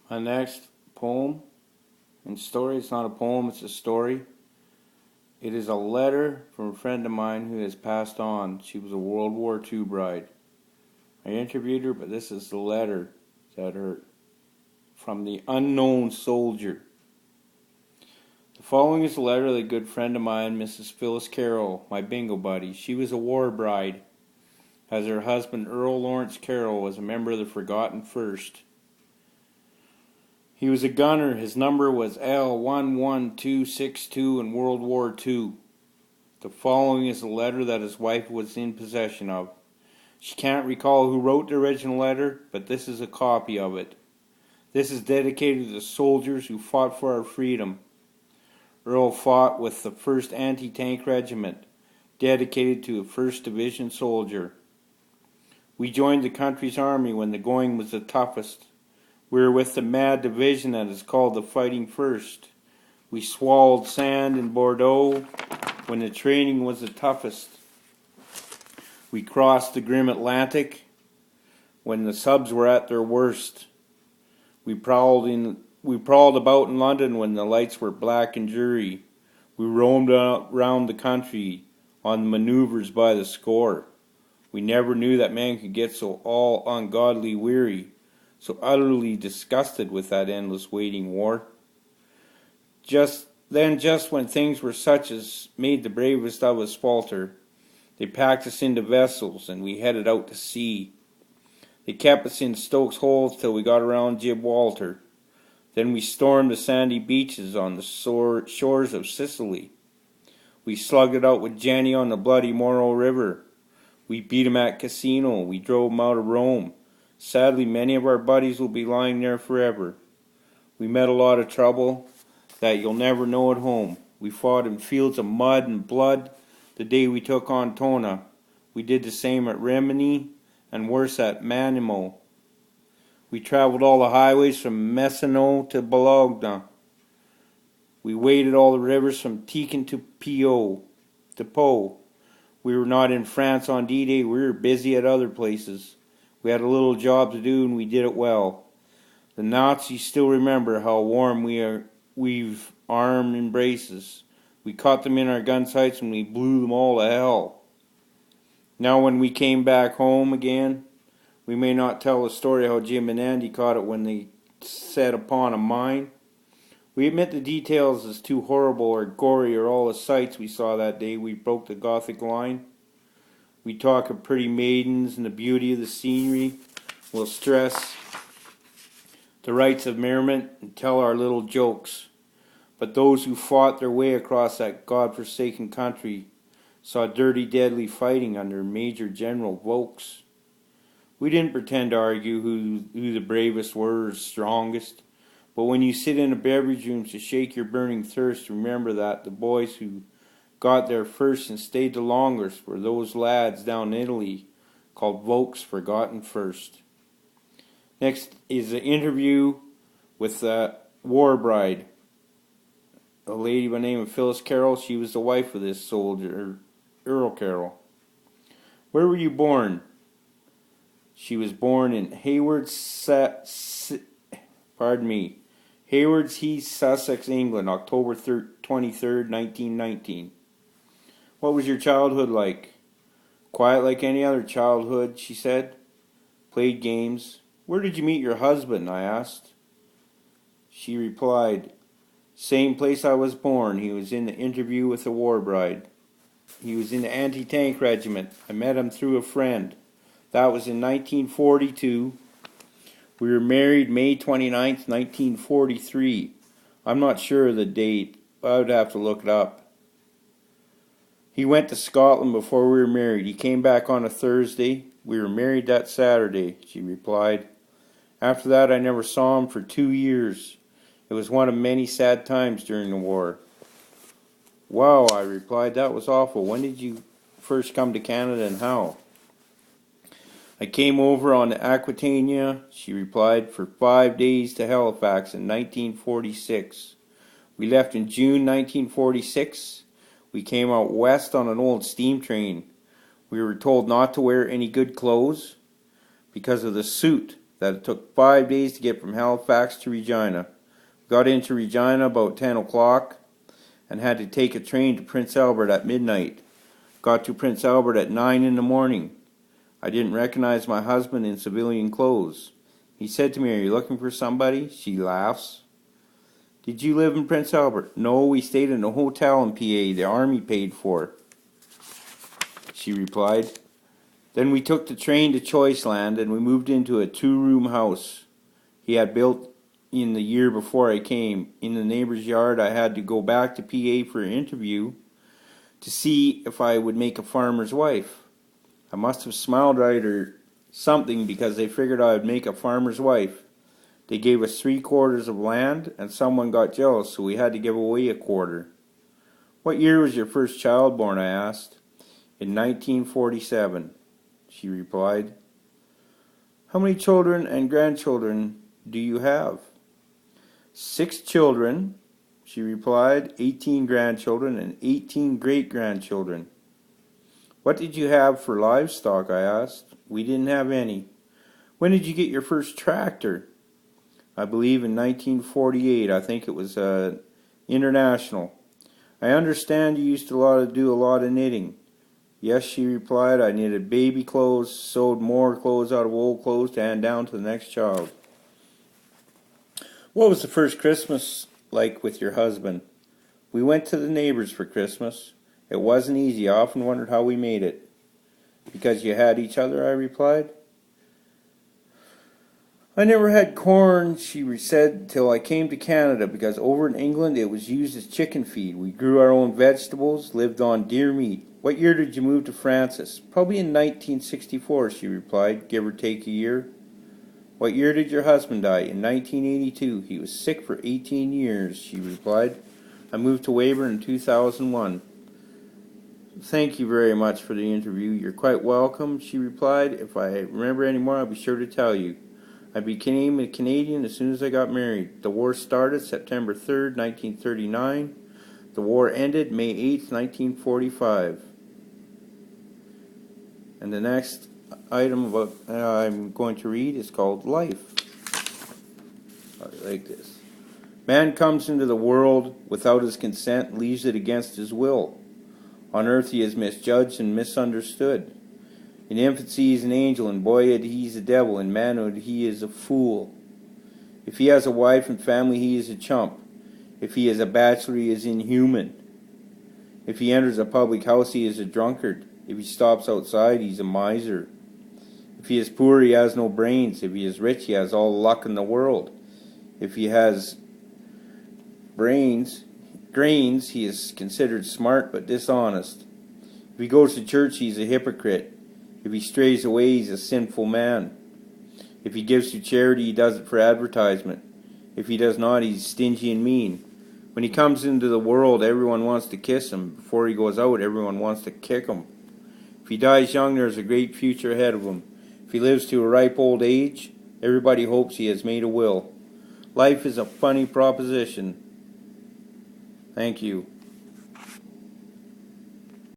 My next poem and story, it's not a poem, it's a story. It is a letter from a friend of mine who has passed on. She was a World War II bride. I interviewed her, but this is the letter that her from the unknown soldier. The following is a letter of a good friend of mine, Mrs. Phyllis Carroll, my bingo buddy. She was a war bride, as her husband Earl Lawrence Carroll was a member of the Forgotten First. He was a gunner. His number was L11262 in World War II. The following is a letter that his wife was in possession of. She can't recall who wrote the original letter, but this is a copy of it. This is dedicated to the soldiers who fought for our freedom. Earl fought with the 1st Anti-Tank Regiment, dedicated to a 1st Division soldier. We joined the country's army when the going was the toughest. We were with the mad division that is called the Fighting First. We swallowed sand in Bordeaux when the training was the toughest. We crossed the grim Atlantic when the subs were at their worst. We prowled about in London when the lights were black and dreary. We roamed around the country on maneuvers by the score. We never knew that man could get so all ungodly weary, so utterly disgusted with that endless waiting war. Just when things were such as made the bravest of us falter, they packed us into vessels and we headed out to sea. They kept us in Stokes Hole till we got around Gibraltar. Then we stormed the sandy beaches on the shores of Sicily. We slugged it out with Jenny on the bloody Moro River. We beat 'em at Casino. We drove 'em out of Rome. Sadly, many of our buddies will be lying there forever. We met a lot of trouble that you'll never know at home. We fought in fields of mud and blood the day we took on Tona. We did the same at Rimini and worse at Manimo. We traveled all the highways from Messino to Bologna. We waded all the rivers from Tican to Po. We were not in France on D-Day, we were busy at other places. We had a little job to do and we did it well. The Nazis still remember how warm we've armed embraces. We caught them in our gun sights and we blew them all to hell. Now when we came back home again, we may not tell the story how Jim and Andy caught it when they set upon a mine. We admit the details as too horrible or gory or all the sights we saw that day we broke the Gothic line. We talk of pretty maidens and the beauty of the scenery. We'll stress the rights of merriment and tell our little jokes. But those who fought their way across that God-forsaken country saw dirty, deadly fighting under Major General Vokes. We didn't pretend to argue who the bravest were or strongest. But when you sit in a beverage room to shake your burning thirst, remember that the boys who got there first and stayed the longest were those lads down in Italy called Vokes Forgotten First. Next is an interview with a war bride, a lady by the name of Phyllis Carroll. She was the wife of this soldier, Earl Carroll. Where were you born? She was born in Haywards Heath, Sussex, England, October 23rd, 1919. What was your childhood like? Quiet like any other childhood, she said. Played games. Where did you meet your husband? I asked. She replied, same place I was born. He was in the interview with the war bride. He was in the Anti-Tank Regiment. I met him through a friend. That was in 1942. We were married May 29th, 1943. I'm not sure of the date. I would have to look it up. He went to Scotland before we were married. He came back on a Thursday. We were married that Saturday, she replied. After that, I never saw him for 2 years. It was one of many sad times during the war. Wow, I replied, that was awful. When did you first come to Canada and how? I came over on the Aquitania, she replied, for 5 days to Halifax in 1946. We left in June 1946. We came out west on an old steam train. We were told not to wear any good clothes because of the soot that it took 5 days to get from Halifax to Regina. Got into Regina about 10 o'clock and had to take a train to Prince Albert at midnight. Got to Prince Albert at 9 in the morning. I didn't recognize my husband in civilian clothes. He said to me, "Are you looking for somebody?" She laughs. "Did you live in Prince Albert?" "No, we stayed in a hotel in PA the Army paid for," she replied. Then we took the train to Choiceland and we moved into a 2-room house he had built in the year before I came. In the neighbor's yard, I had to go back to PA for an interview to see if I would make a farmer's wife. I must have smiled right or something because they figured I would make a farmer's wife. They gave us 3/4 of land and someone got jealous, so we had to give away 1/4. "What year was your first child born?" I asked. "In 1947, she replied. "How many children and grandchildren do you have?" "6 children," she replied, 18 grandchildren, and 18 great-grandchildren. "What did you have for livestock?" I asked. "We didn't have any." "When did you get your first tractor?" "I believe in 1948. I think it was International." "I understand you used to do a lot of knitting." "Yes," she replied. "I knitted baby clothes, sewed more clothes out of old clothes to hand down to the next child." "What was the first Christmas like with your husband?" "We went to the neighbors for Christmas. It wasn't easy. I often wondered how we made it." "Because you had each other," I replied. "I never had corn," she said, "till I came to Canada, because over in England it was used as chicken feed. We grew our own vegetables, lived on deer meat." "What year did you move to Francis?" "Probably in 1964, she replied, "give or take a year." "What year did your husband die?" "In 1982. He was sick for 18 years, she replied. "I moved to Weyburn in 2001. "Thank you very much for the interview." "You're quite welcome," she replied. "If I remember any more, I'll be sure to tell you. I became a Canadian as soon as I got married. The war started September 3rd, 1939. The war ended May 8th, 1945. And the next item I'm going to read is called Life. Like this. "Man comes into the world without his consent and leaves it against his will. On earth he is misjudged and misunderstood. In infancy he is an angel, in boyhood he is a devil, in manhood he is a fool. If he has a wife and family he is a chump. If he is a bachelor he is inhuman. If he enters a public house he is a drunkard. If he stops outside he is a miser. If he is poor he has no brains. If he is rich he has all the luck in the world. If he has grains he is considered smart but dishonest. If he goes to church he is a hypocrite. If he strays away he is a sinful man. If he gives to charity he does it for advertisement. If he does not he is stingy and mean. When he comes into the world everyone wants to kiss him. Before he goes out everyone wants to kick him. If he dies young there is a great future ahead of him. If he lives to a ripe old age everybody hopes he has made a will. Life is a funny proposition. Thank you.